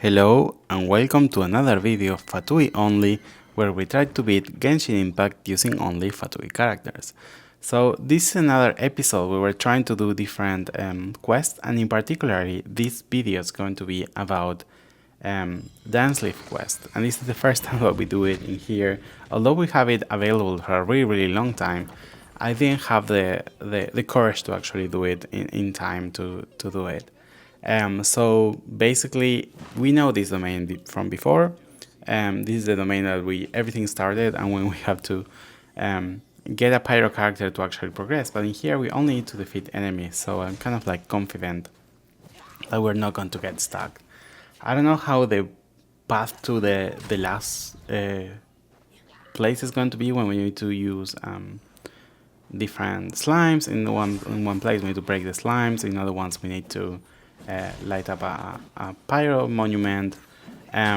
Hello and welcome to another video of Fatui Only, where we try to beat Genshin Impact using only Fatui characters. So this is another episode where we're trying to do different quests, and in particular this video is going to be about Dainsleif quest, and this is the first time that we do it in here. Although we have it available for a really long time, I didn't have the courage to actually do it in time to do it. So basically, we know this domain from before. This is the domain that everything started, and when we have to get a pyro character to actually progress. But in here, we only need to defeat enemies, so I'm kind of like confident that we're not going to get stuck. I don't know how the path to the last place is going to be when we need to use different slimes. In one place we need to break the slimes, in other ones we need to light up a pyro monument. I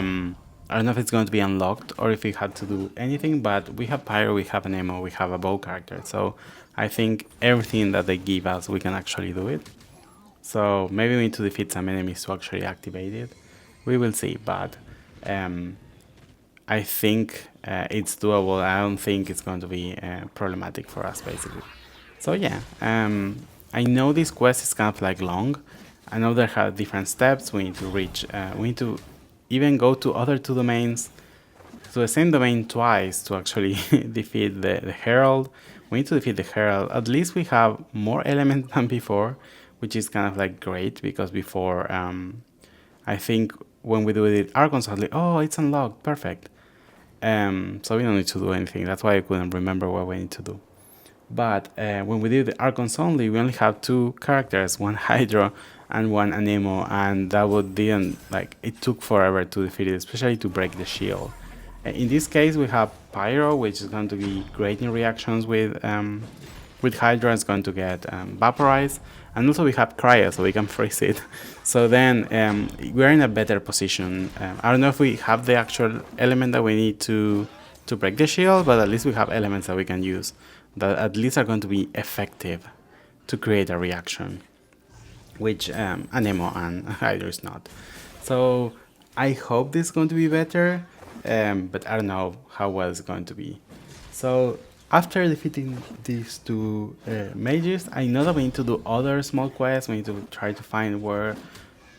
don't know if it's going to be unlocked or if we had to do anything, but we have pyro, we have an ammo, we have a bow character, so I think everything that they give us we can actually do it. So maybe we need to defeat some enemies to actually activate it. We will see, but I think it's doable. I don't think it's going to be problematic for us, basically. So yeah, I know this quest is kind of like long. I know there are different steps. We need to reach, we need to even go to other two domains, to the same domain twice to actually defeat the Herald. We need to defeat the Herald. At least we have more elements than before, which is kind of like great, because before, I think when we do it, Archons are like, oh, it's unlocked, perfect. So we don't need to do anything. That's why I couldn't remember what we need to do. But when we did the Archons only, we only have two characters, one Hydra and one Anemo, and that didn't, like, it took forever to defeat it, especially to break the shield. In this case, we have Pyro, which is going to be great in reactions with Hydra. It's going to get vaporized, and also we have cryo, so we can freeze it. So then we're in a better position. I don't know if we have the actual element that we need to break the shield, but at least we have elements that we can use that at least are going to be effective to create a reaction, which Anemo and Hydra is not. So I hope this is going to be better, but I don't know how well it's going to be. So after defeating these two mages, I know that we need to do other small quests. We need to try to find where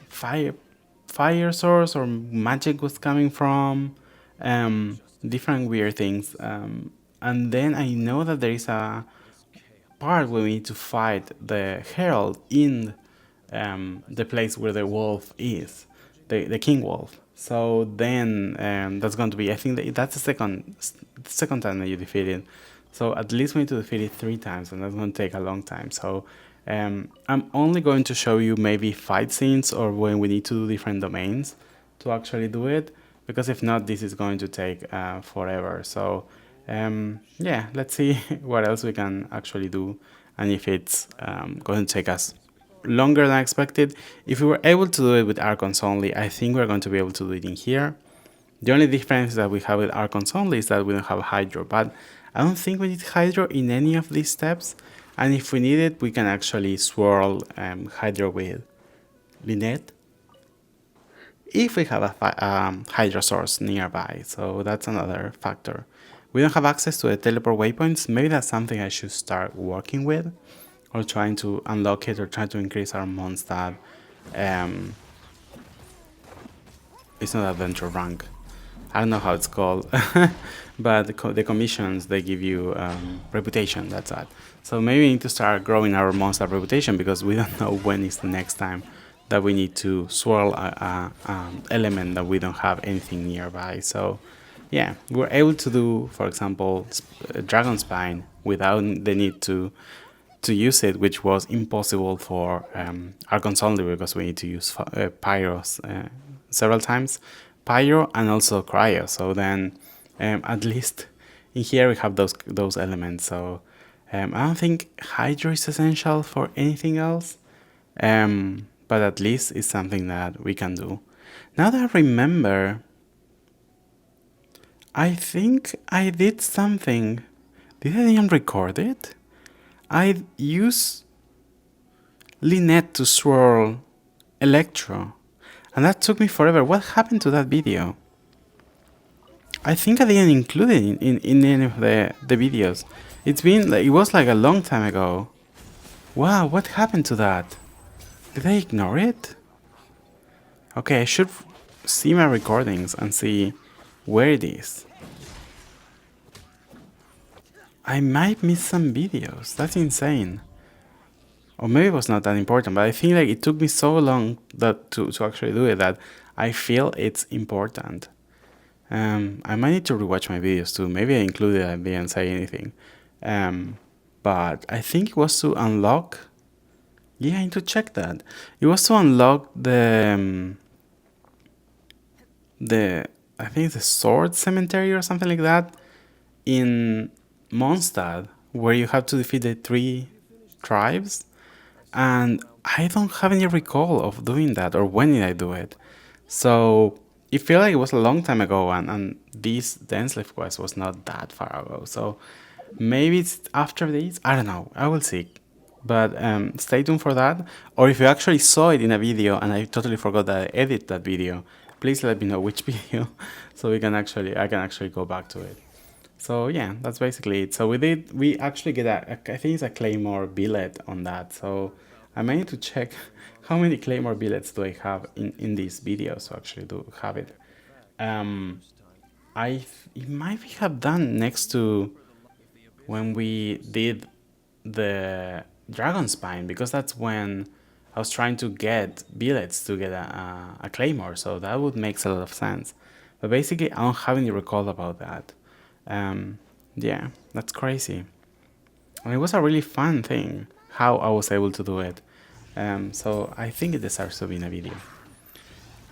fire source or magic was coming from, different weird things. And then I know that there is a part where we need to fight the Herald in the place where the wolf is, the king wolf. So then that's going to be, I think that's the second time that you defeat it. So at least we need to defeat it 3 times, and that's going to take a long time. So I'm only going to show you maybe fight scenes or when we need to do different domains to actually do it, because if not, this is going to take forever. So yeah, let's see what else we can actually do, and if it's going to take us longer than expected. If we were able to do it with Archons only, I think we're going to be able to do it in here. The only difference that we have with Archons only is that we don't have Hydro, but I don't think we need Hydro in any of these steps, and if we need it, we can actually swirl Hydro with Lynette if we have a Hydro source nearby, so that's another factor. We don't have access to the teleport waypoints. Maybe that's something I should start working with, or trying to unlock it, or trying to increase our Mondstadt. It's not adventure rank. I don't know how it's called, but the commissions, they give you reputation, that's that. So maybe we need to start growing our Mondstadt reputation, because we don't know when is the next time that we need to swirl a element that we don't have anything nearby. So yeah, we're able to do, for example, Dragon Spine without the need to use it, which was impossible for Archons only, because we need to use Pyros several times, Pyro and also Cryo. So then at least in here we have those elements. So I don't think Hydro is essential for anything else, but at least it's something that we can do. Now that I remember, I think I did something. Did I even record it? I used Lynette to swirl Electro, And that took me forever. What happened to that video? I think I didn't include it in any of the videos. It's been like, it was like a long time ago. Wow, what happened to that? Did I ignore it? Okay, I should see my recordings and see where it is. I might miss some videos. That's insane. Or maybe it was not that important, but I think like it took me so long that to actually do it that I feel it's important. I might need to rewatch my videos too. Maybe I included it, I didn't say anything. But I think it was to unlock. Yeah, I need to check that. It was to unlock the I think the sword cemetery or something like that in Mondstadt, where you have to defeat the 3 tribes. And I don't have any recall of doing that, or when did I do it. So it felt like it was a long time ago, and this Dainsleif quest was not that far ago. So maybe it's after this, I don't know, I will see. But stay tuned for that. Or if you actually saw it in a video and I totally forgot that I edited that video, please let me know which video, so I can actually go back to it. So yeah, that's basically it. So we actually get I think it's a Claymore billet on that. So I might need to check how many Claymore billets do I have in these videos to actually have it. It might have done next to when we did the Dragon Spine, because that's when I was trying to get billets to get a Claymore, so that would make a lot of sense. But basically, I don't have any recall about that. Yeah, that's crazy. And it was a really fun thing, how I was able to do it. So I think it deserves to be in a video.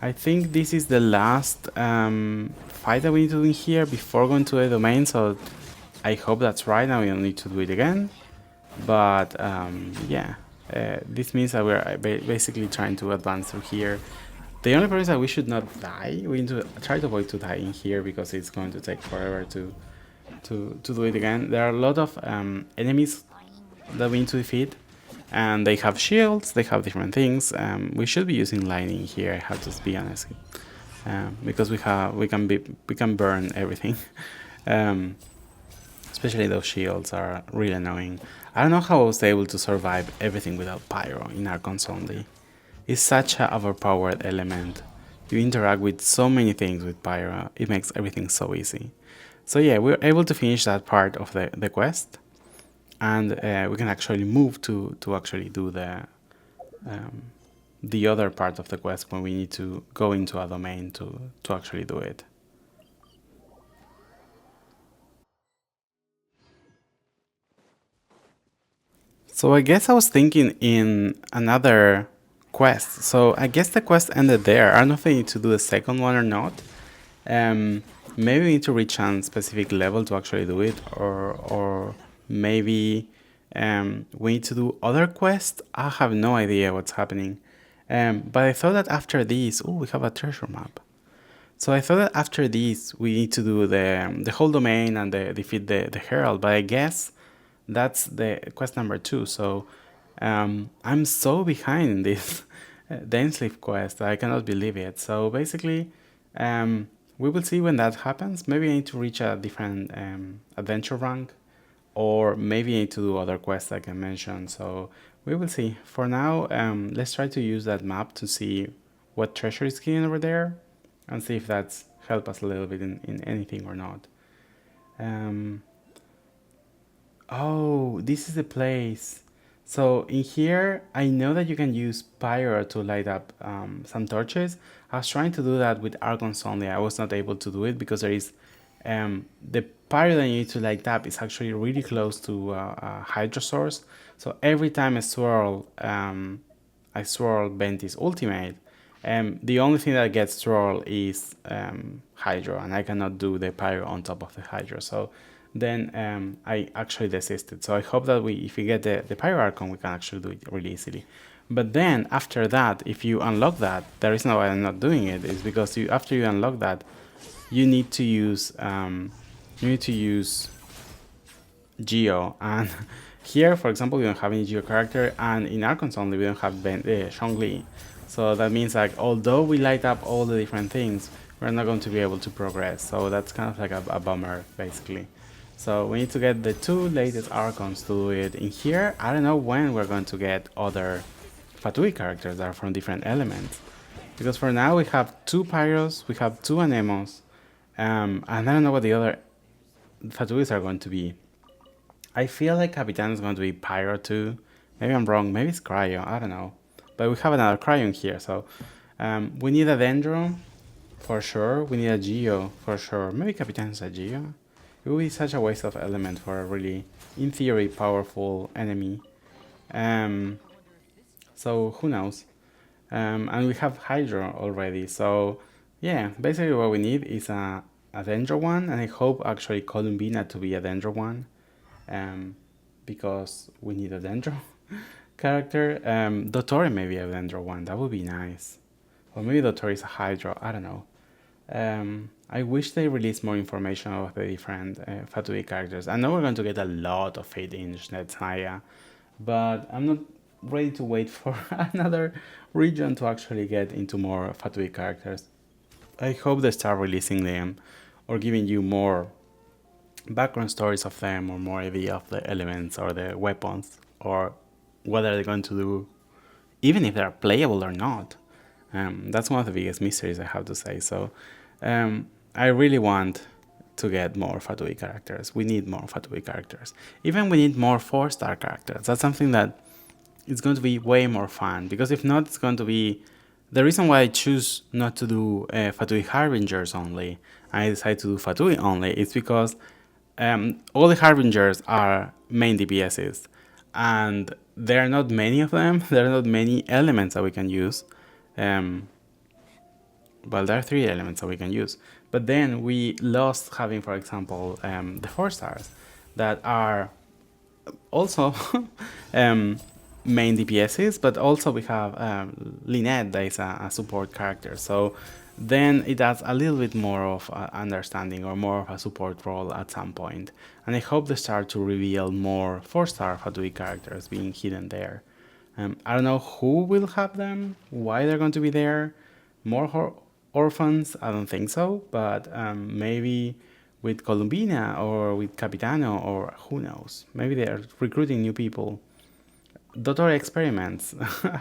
I think this is the last fight that we need to do in here before going to the domain, so I hope that's right, and we don't need to do it again. But yeah, this means that we're basically trying to advance through here. The only problem is that we should not die. We need to try to avoid to die in here, because it's going to take forever to do it again. There are a lot of enemies that we need to defeat, and they have shields, they have different things. We should be using lyney here, I have to be honest, because we can burn everything. Especially those shields are really annoying. I don't know how I was able to survive everything without pyro in Archons only. It's such an overpowered element. You interact with so many things with pyro, it makes everything so easy. So yeah, we're able to finish that part of the quest, and we can actually move to actually do the other part of the quest when we need to go into a domain to actually do it. So I guess I was thinking in another quest. So I guess the quest ended there. I don't know if I need to do the second one or not. Maybe we need to reach a specific level to actually do it, or maybe we need to do other quests. I have no idea what's happening. But I thought that after this, oh, we have a treasure map. So I thought that after this we need to do the whole domain and defeat the Herald. But I guess that's the quest number 2. So I'm so behind in this Dainsleif quest. I cannot believe it. So basically, we will see when that happens. Maybe I need to reach a different adventure rank, or maybe I need to do other quests like I mentioned. So we will see. For now, let's try to use that map to see what treasure is hidden over there, and see if that's help us a little bit in anything or not. Oh, this is the place. So in here, I know that you can use pyro to light up some torches. I was trying to do that with Archons only. I was not able to do it because there is the pyro that you need to light up is actually really close to a hydro source. So every time I swirl Venti's ultimate, the only thing that gets swirled is hydro, and I cannot do the pyro on top of the hydro. So then I actually desisted. So I hope that if we get the pyro Archon, we can actually do it really easily. But then after that, if you unlock that, the reason why I'm not doing it is because after you unlock that, you need to use Geo. And here, for example, we don't have any Geo character, and in Archons only we don't have Zhongli. So that means like although we light up all the different things, we're not going to be able to progress. So that's kind of like a bummer basically. So we need to get the 2 latest Archons to do it. In here, I don't know when we're going to get other Fatui characters that are from different elements. Because for now we have 2 Pyros, we have 2 Anemos, and I don't know what the other Fatuis are going to be. I feel like Capitano is going to be Pyro too. Maybe I'm wrong, maybe it's Cryo, I don't know. But we have another Cryo in here, so we need a Dendro for sure, we need a Geo for sure. Maybe Capitano's a Geo? It would be such a waste of element for a really, in theory, powerful enemy. So who knows? And we have Hydro already, so yeah, basically what we need is a Dendro one, and I hope actually Columbina to be a Dendro one, because we need a Dendro character. Dottore maybe a Dendro one, that would be nice. Or maybe Dottore is a Hydro, I don't know. I wish they released more information about the different Fatui characters. I know we're going to get a lot of 8-inch Netsaya, but I'm not ready to wait for another region to actually get into more Fatui characters. I hope they start releasing them or giving you more background stories of them or more idea of the elements or the weapons or what are they going to do, even if they're playable or not. That's one of the biggest mysteries I have to say. So I really want to get more Fatui characters. We need more Fatui characters. Even we need more 4-star characters. That's something that it's going to be way more fun, because if not, it's going to be the reason why I choose not to do Fatui Harbingers only. I decide to do Fatui only. It's because all the Harbingers are main DPSs, and there are not many of them. There are not many elements that we can use. Well, there are 3 elements that we can use, but then we lost having, for example, the 4-stars that are also main DPSs, but also we have Lynette that is a support character. So then it adds a little bit more of understanding or more of a support role at some point. And I hope they start to reveal more 4-star Fatui characters being hidden there. I don't know who will have them, why they're going to be there. More orphans? I don't think so, but maybe with Columbina or with Capitano, or who knows. Maybe they're recruiting new people. Dottore experiments.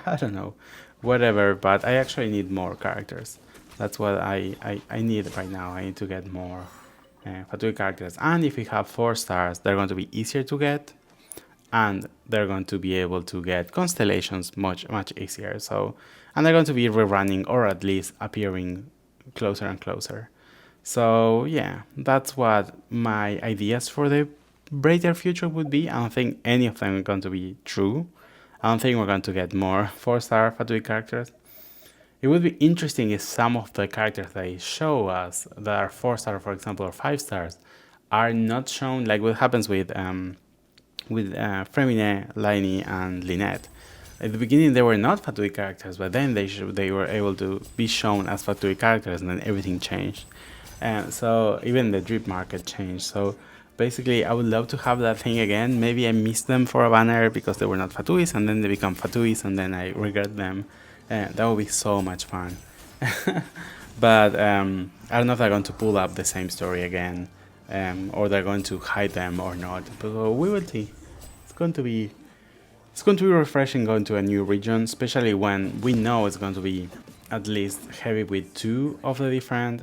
I don't know. Whatever, but I actually need more characters. That's what I need right now. I need to get more Fatui characters. And if we have 4-stars, they're going to be easier to get. And they're going to be able to get constellations much easier. So, and they're going to be rerunning or at least appearing closer and closer. So yeah, that's what my ideas for the brighter future would be. I don't think any of them are going to be true. I don't think we're going to get more 4-star Fatui characters. It would be interesting if some of the characters they show us that are 4-star, for example, or 5-stars, are not shown, like what happens with Femine, lyney, and Lynette. At the beginning, they were not Fatui characters, but then they were able to be shown as Fatui characters, and then everything changed. So even the drip market changed. So basically, I would love to have that thing again. Maybe I missed them for a banner because they were not Fatuis, and then they become Fatuis, and then I regret them. That would be so much fun. But I don't know if they're going to pull up the same story again, or they're going to hide them or not. But we will see. It's going to be refreshing going to a new region, especially when we know it's going to be at least heavy with 2 of the different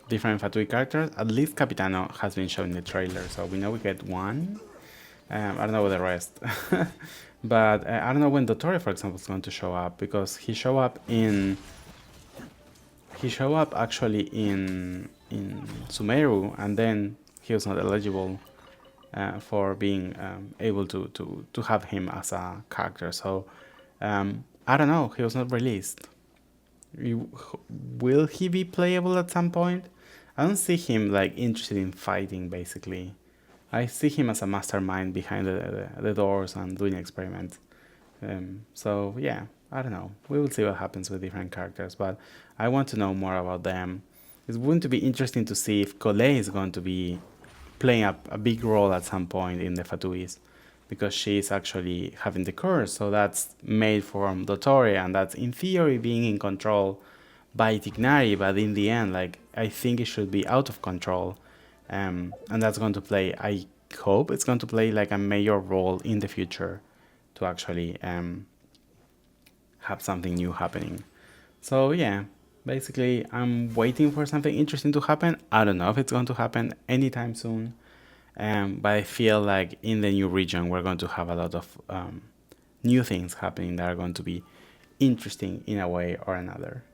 Fatui characters. At least Capitano has been shown in the trailer, so we know we get 1. I don't know with the rest. But I don't know when Dottore, for example, is going to show up, because he showed up actually in Sumeru, and then he was not eligible for being able to have him as a character. So I don't know, he was not released. Will he be playable at some point? I don't see him like interested in fighting, basically. I see him as a mastermind behind the doors and doing experiments. So yeah, I don't know. We will see what happens with different characters, but I want to know more about them. It's going to be interesting to see if Collet is going to be playing a big role at some point in the Fatuis, because she's actually having the curse. So that's made from Dottore, and that's in theory being in control by Tignari, but in the end, like, I think it should be out of control. And that's going to play, I hope it's going to play like a major role in the future to actually have something new happening. So yeah, basically I'm waiting for something interesting to happen. I don't know if it's going to happen anytime soon, but I feel like in the new region we're going to have a lot of new things happening that are going to be interesting in a way or another.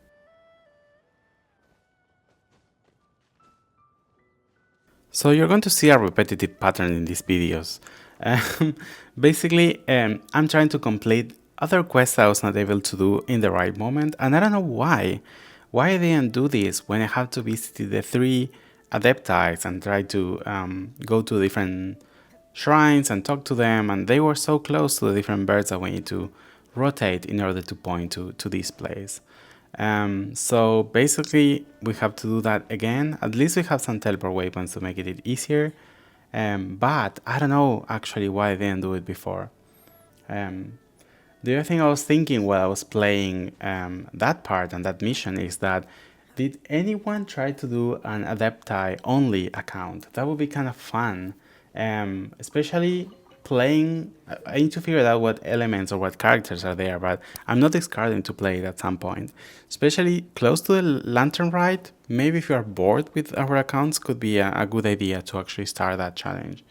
So you're going to see a repetitive pattern in these videos. Um, Basically, I'm trying to complete other quests I was not able to do in the right moment, and I don't know why. Why I didn't do this when I have to visit the 3 adeptites and try to go to different shrines and talk to them, and they were so close to the different birds that we need to rotate in order to point to this place. So basically we have to do that again. At least we have some teleport weapons to make it easier. But I don't know actually why I didn't do it before. The other thing I was thinking while I was playing that part and that mission is that did anyone try to do an Adepti only account? That would be kind of fun, especially playing. I need to figure out what elements or what characters are there, but I'm not discarding to play it at some point. Especially close to the Lantern Rite, maybe if you are bored with our accounts, could be a good idea to actually start that challenge.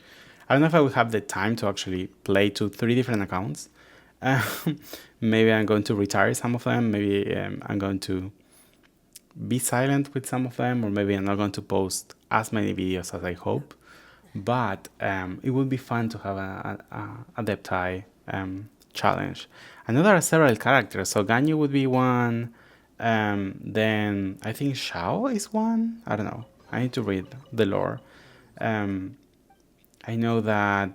I don't know if I will have the time to actually play to 3 different accounts. Maybe I'm going to retire some of them. Maybe I'm going to be silent with some of them, or maybe I'm not going to post as many videos as I hope. But it would be fun to have a Adepti challenge. I know there are several characters, so Ganyu would be one. Then I think Shao is one. I don't know. I need to read the lore. I know that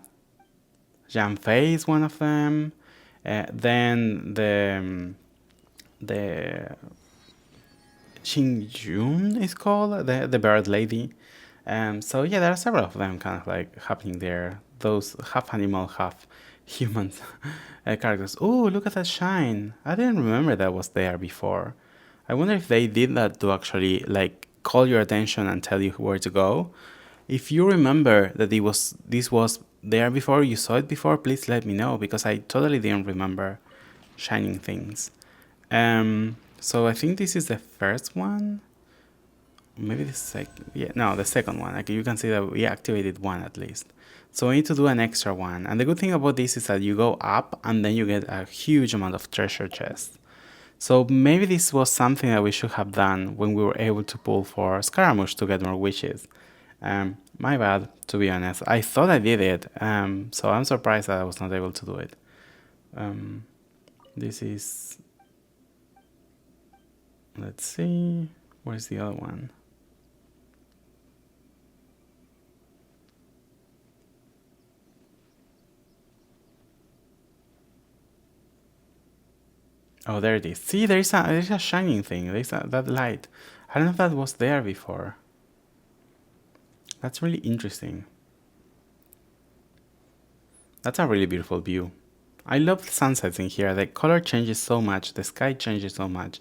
Janfei is one of them. Then the Xingjun is called the bird lady. So yeah, there are several of them kind of like happening there. Those half animal, half humans characters. Oh, look at that shine! I didn't remember that was there before. I wonder if they did that to actually like call your attention and tell you where to go. If you remember that this was there before, you saw it before, please let me know, because I totally didn't remember shining things. So I think this is the first one. Maybe the second. Yeah, no, the second one. Like you can see that we activated one at least. So we need to do an extra one. And the good thing about this is that you go up and then you get a huge amount of treasure chests. So maybe this was something that we should have done when we were able to pull for Scaramouche to get more wishes. My bad, to be honest. I thought I did it, so I'm surprised that I was not able to do it. This is... Let's see... Where's the other one? Oh, there it is. See, there's a shining thing. There's that light. I don't know if that was there before. That's really interesting. That's a really beautiful view. I love the sunsets in here. The color changes so much. The sky changes so much.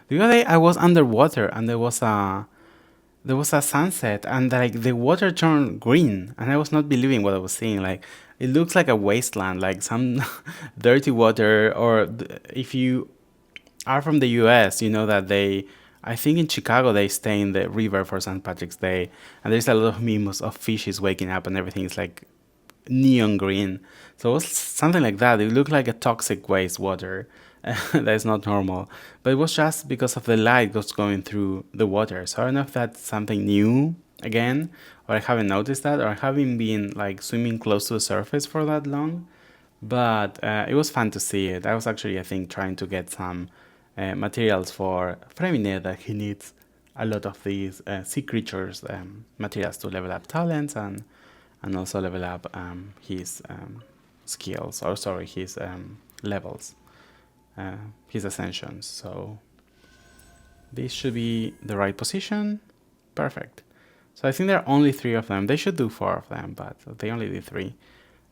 The other day I was underwater and there was a sunset and like the water turned green and I was not believing what I was seeing. Like it looks like a wasteland, like some dirty water. Or if you are from the US, you know that I think in Chicago they stay in the river for St. Patrick's Day, and there's a lot of memes of fishes waking up and everything is like neon green. So it was something like that. It looked like a toxic wastewater. That is not normal. But it was just because of the light was going through the water. So I don't know if that's something new again, or I haven't noticed that, or I haven't been like swimming close to the surface for that long. But it was fun to see it. I was actually, I think, trying to get some materials for Fremine that he needs a lot of these sea creatures materials to level up talents and also level up his skills, or sorry, his levels, his ascensions. So this should be the right position. Perfect. So I think there are only 3 of them. They should do 4 of them, but they only did 3.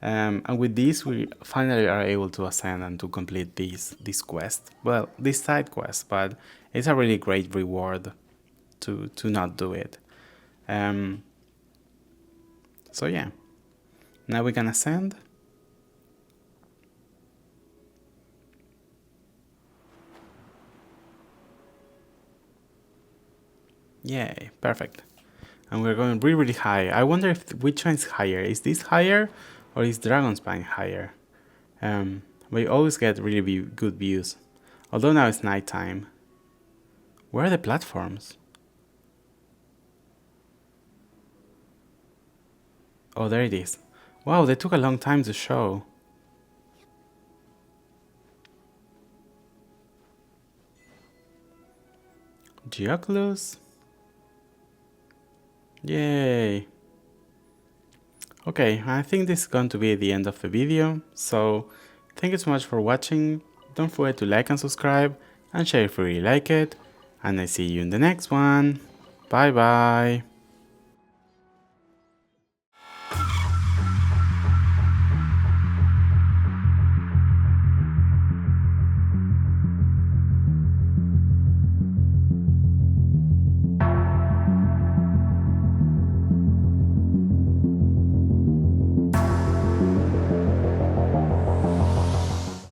And with this, we finally are able to ascend and to complete this quest. Well, this side quest, but it's a really great reward to not do it. So yeah, now we can ascend. Yay, perfect. And we're going really, really high. I wonder if which one is higher. Is this higher or is Dragonspine higher? We always get really good views. Although now it's nighttime. Where are the platforms? Oh, there it is. Wow, they took a long time to show. Geoculus? Yay! Okay, I think this is going to be the end of the video, so thank you so much for watching. Don't forget to like and subscribe and share if you really like it, and I see you in the next one. Bye bye!